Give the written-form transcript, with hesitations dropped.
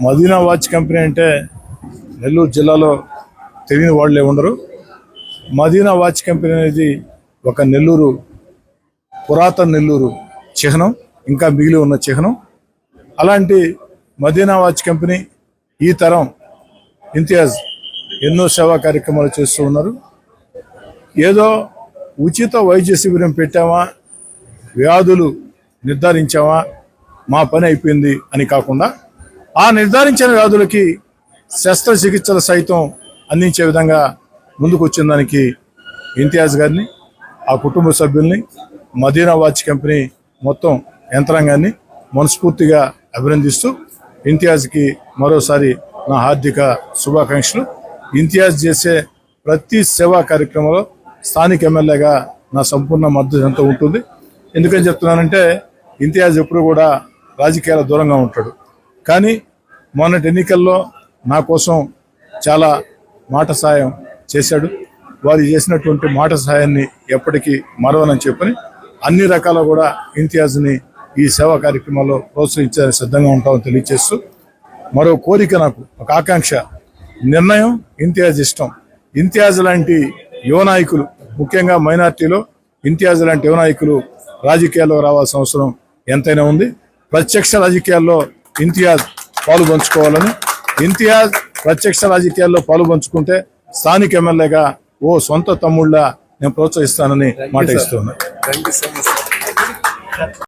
Madina watch company అంటే నెల్లూరు జిల్లాలో తెలియని వాళ్ళే ఉండరు. మదీనా వాచ్ కంపెనీ అనేది ఒక నెల్లూరు, పురాతన నెల్లూరు చిహ్నం, ఇంకా మిగిలి ఉన్న చిహ్నం. అలాంటి మదీనా వాచ్ కంపెనీ ఈ తరం ఇంతియాజ్ ఎన్నో సేవా కార్యక్రమాలు చేస్తూ ఉన్నారు. ఏదో ఉచిత వైద్య శిబిరం పెట్టామా, వ్యాధులు నిర్ధారించామా, మా పని అయిపోయింది అని కాకుండా ఆ నిర్ధారించిన వ్యాధులకి శస్త్రచికిత్సలు సైతం అందించే విధంగా ముందుకు వచ్చిన దానికి ఇంతియాజ్ గారిని, ఆ కుటుంబ సభ్యుల్ని, మదీనా వాచ్ కంపెనీ మొత్తం యంత్రాంగాన్ని మనస్ఫూర్తిగా అభినందిస్తూ ఇంతియాజ్కి మరోసారి నా హార్దిక శుభాకాంక్షలు. ఇంతియాజ్ చేసే ప్రతి సేవా కార్యక్రమంలో స్థానిక ఎమ్మెల్యేగా నా సంపూర్ణ మద్దతు ఎంతో ఉంటుంది. ఎందుకని చెప్తున్నానంటే ఇంతియాజ్ ఎప్పుడు కూడా రాజకీయాల దూరంగా ఉంటాడు. కానీ మొన్నటి ఎన్నికల్లో నా కోసం చాలా మాట సాయం చేశాడు. వారు చేసినటువంటి మాట సహాయాన్ని ఎప్పటికీ మరవనని చెప్పని అన్ని రకాల కూడా ఇంతియాజ్ని ఈ సేవా కార్యక్రమాల్లో ప్రోత్సహించడానికి సిద్ధంగా ఉంటామని తెలియజేస్తూ, మరో కోరిక, నాకు ఒక ఆకాంక్ష, నిర్ణయం ఇంతియాజ్ ఇష్టం. ఇంతియాజ్ లాంటి యువ నాయకులు, ముఖ్యంగా మైనార్టీలో ఇంతియాజ్ లాంటి యువ నాయకులు రాజకీయాల్లో రావాల్సిన అవసరం ఎంతైనా ఉంది. ప్రత్యక్ష రాజకీయాల్లో ఇంతియాజ్ పాలు పంచుకోవాలని, ఇంతియాజ్ ప్రత్యక్ష రాజకీయాల్లో పాలు పంచుకుంటే స్థానిక ఎమ్మెల్యేగా ఓ సొంత తమ్ముళ్ళ నేను ప్రోత్సహిస్తానని మాట ఇస్తున్నాను.